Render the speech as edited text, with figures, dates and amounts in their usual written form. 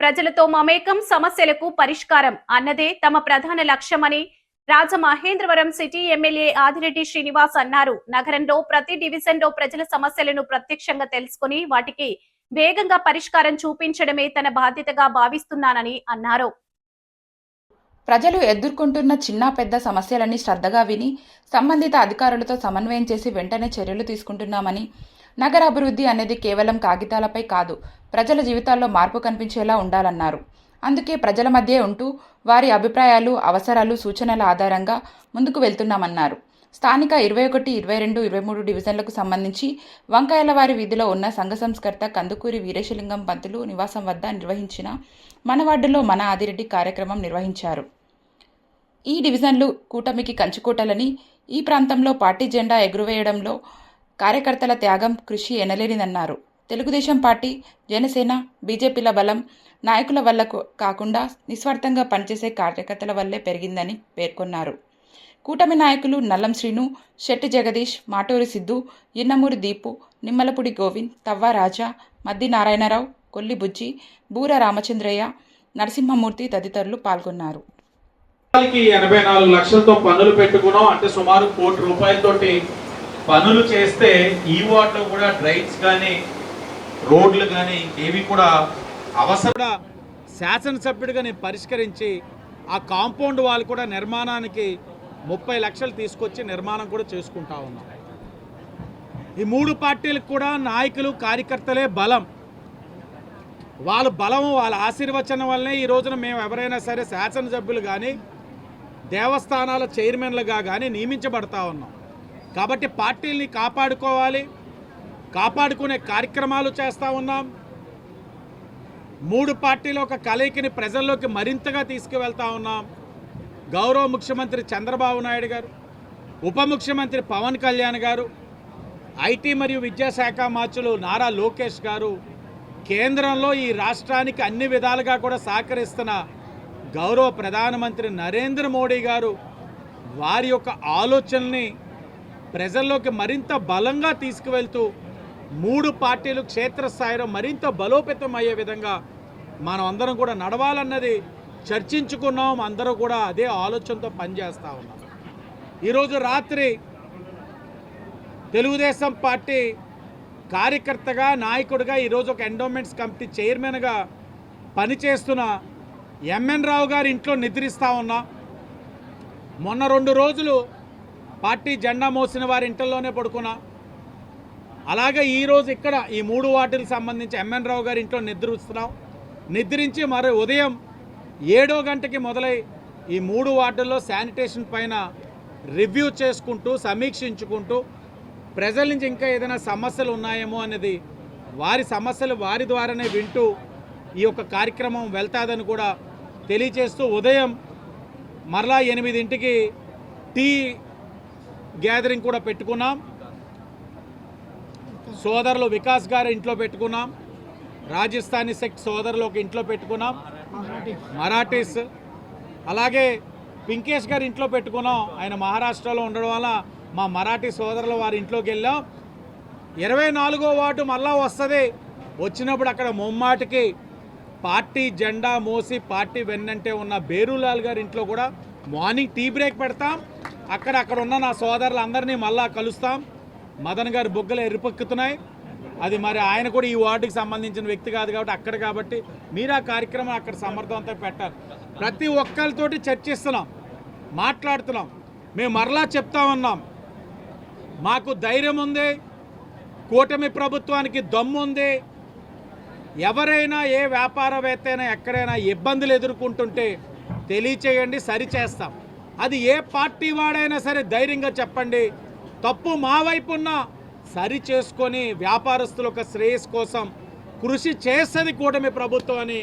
ప్రజలతో మమేకం, సమస్యలకు పరిష్కారం అన్నదే తమ ప్రధాన లక్ష్యమని రాజమహేంద్రవరం సిటీ ఎమ్మెల్యే ఆదిరెడ్డి శ్రీనివాస్ అన్నారు. నగరంలో ప్రతి డివిజన్లో ప్రజల సమస్యలను ప్రత్యక్షంగా తెలుసుకుని వాటికి వేగంగా పరిష్కారం చూపించడమే తన బాధ్యతగా భావిస్తున్నానని అన్నారు. ప్రజలు ఎదుర్కొంటున్న చిన్న పెద్ద సమస్యలన్నీ శ్రద్ధగా విని సంబంధిత అధికారులతో సమన్వయం చేసి వెంటనే చర్యలు తీసుకుంటున్నామని, నగర అభివృద్ధి అనేది కేవలం కాగితాలపై కాదు, ప్రజల జీవితాల్లో మార్పు కనిపించేలా ఉండాలన్నారు. అందుకే ప్రజల మధ్య ఉంటూ వారి అభిప్రాయాలు, అవసరాలు, సూచనల ఆధారంగా ముందుకు వెళ్తున్నామన్నారు. స్థానిక 21, 22, 23 డివిజన్లకు సంబంధించి వంకాయలవారి వీధిలో ఉన్న సంఘ సంస్కర్త కందుకూరి వీరేశలింగం పంతులు నివాసం వద్ద నిర్వహించిన మన వార్డులో మన ఆదిరెడ్డి కార్యక్రమం నిర్వహించారు. ఈ డివిజన్లు కూటమికి కంచుకోటలని, ఈ ప్రాంతంలో పార్టీ జెండా ఎగురవేయడంలో కార్యకర్తల త్యాగం, కృషి ఎనలేనిదన్నారు. తెలుగుదేశం పార్టీ, జనసేన, బీజేపీల బలం నాయకుల వల్ల కాకుండా నిస్వార్థంగా పనిచేసే కార్యకర్తల వల్లే పెరిగిందని పేర్కొన్నారు. కూటమి నాయకులు నల్లం శ్రీను, శెట్టి జగదీష్, మాటూరి సిద్ధు, ఇన్నమూరి దీపు, నిమ్మలపూడి గోవింద్, తవ్వ రాజా, మద్ది నారాయణరావు, కొల్లి బుజ్జి, బూర రామచంద్రయ్య, నరసింహమూర్తి తదితరులు పాల్గొన్నారు. 84 లక్షలతో పనులు పెట్టుకున్నాం. అంటే సుమారు ₹1 కోటి పనులు చేస్తే ఈ వార్డులో కూడా డ్రైన్స్ కానీ రోడ్లు కానీ ఇంకేవి కూడా అవసరం శాసనసభ్యుడిగా నేను పరిష్కరించి ఆ కాంపౌండ్ వాల్ కూడా నిర్మాణానికి 30 లక్షలు తీసుకొచ్చి నిర్మాణం కూడా చేసుకుంటా ఉన్నాం. ఈ 3 పార్టీలకు కూడా నాయకులు, కార్యకర్తలే బలం. వాళ్ళ బలం, వాళ్ళ ఆశీర్వచనం వల్లనే ఈ రోజున మేము ఎవరైనా సరే శాసనసభ్యులు కానీ దేవస్థానాల చైర్మన్లుగా కానీ నియమించబడతా ఉన్నాం. కాబట్టి పార్టీల్ని కాపాడుకోవాలి, కాపాడుకునే కార్యక్రమాలు చేస్తూ ఉన్నాం. 3 పార్టీల ఒక కలయికని ప్రజల్లోకి మరింతగా తీసుకువెళ్తా ఉన్నాం. గౌరవ ముఖ్యమంత్రి చంద్రబాబు నాయుడు గారు, ఉప ముఖ్యమంత్రి పవన్ కళ్యాణ్ గారు, ఐటీ మరియు విద్యాశాఖ మంత్రులు నారా లోకేష్ గారు, కేంద్రంలో ఈ రాష్ట్రానికి అన్ని విధాలుగా కూడా సహకరిస్తున్న గౌరవ ప్రధానమంత్రి నరేంద్ర మోడీ గారు వారి యొక్క ఆలోచనల్ని ప్రజల్లోకి మరింత బలంగా తీసుకువెళ్తూ 3 పార్టీలు క్షేత్రస్థాయిలో మరింత బలోపేతం అయ్యే విధంగా మనం అందరం కూడా నడవాలన్నది చర్చించుకున్నాం. అందరూ కూడా అదే ఆలోచనతో పనిచేస్తూ ఉన్నాం. ఈరోజు రాత్రి తెలుగుదేశం పార్టీ కార్యకర్తగా, నాయకుడిగా, ఈరోజు ఒక ఎండోమెంట్స్ కమిటీ చైర్మన్గా పనిచేస్తున్న ఎంఎన్ రావు గారి ఇంట్లో నిద్రిస్తూ ఉన్నా. మొన్న 2 రోజులు పార్టీ జెండా మోసిన వారి ఇంట్లోనే పడుకున్నా. అలాగే ఈరోజు ఇక్కడ ఈ 3 వార్డులకు సంబంధించి ఎంఎన్ రావు గారి ఇంట్లో నిద్రిస్తున్నాం. నిద్రించి మరి ఉదయం 7 గంటకి మొదలై ఈ 3 వార్డుల్లో శానిటేషన్ పైన రివ్యూ చేసుకుంటూ, సమీక్షించుకుంటూ ప్రజల నుంచి ఇంకా ఏదైనా సమస్యలు ఉన్నాయేమో అనేది వారి సమస్యలు వారి ద్వారానే వింటూ ఈ యొక్క కార్యక్రమం వెళ్తాదని కూడా తెలియచేస్తూ ఉదయం మరలా 8ంటికి టీ గ్యాదరింగ్ కూడా పెట్టుకున్నాం. సోదరులు వికాస్ గారి ఇంట్లో పెట్టుకున్నాం. రాజస్థానీ సెక్ట్ సోదరులు ఒక ఇంట్లో పెట్టుకున్నాం. మరాఠీస్, అలాగే పింకేష్ గారి ఇంట్లో పెట్టుకున్నాం. ఆయన మహారాష్ట్రలో ఉండడం వల్ల మా మరాఠీ సోదరుల వారి ఇంట్లోకి వెళ్ళాం. 24వ వార్డు మళ్ళా వస్తుంది. వచ్చినప్పుడు అక్కడ ముమ్మాటికి పార్టీ జెండా మోసి పార్టీ వెన్నంటే ఉన్న బేరులాల్ గారి ఇంట్లో కూడా మార్నింగ్ టీ బ్రేక్ పెడతాం. అక్కడ ఉన్న నా సోదరులందరినీ మళ్ళా కలుస్తాం. మదన్ గారి బొగ్గలు ఎరుపెక్కుతున్నాయి. అది మరి ఆయన కూడా ఈ వార్డుకి సంబంధించిన వ్యక్తి కాదు కాబట్టి మీరు ఆ కార్యక్రమం అక్కడ సమర్థవంతంగా పెట్టాలి. ప్రతి ఒక్కరితోటి చర్చిస్తున్నాం, మాట్లాడుతున్నాం. మేము మరలా చెప్తా ఉన్నాం, మాకు ధైర్యం ఉంది, కూటమి ప్రభుత్వానికి దమ్ము ఉంది. ఎవరైనా ఏ వ్యాపారవేత్త అయినా ఎక్కడైనా ఇబ్బందులు ఎదుర్కొంటుంటే తెలియచేయండి, సరిచేస్తాం. అది ఏ పార్టీ వాడైనా సరే ధైర్యంగా చెప్పండి. తప్పు మా వైపు ఉన్నా సరి చేసుకొని వ్యాపారస్తుల యొక్క శ్రేయస్ కోసం కృషి చేస్తుంది కూటమి ప్రభుత్వం అని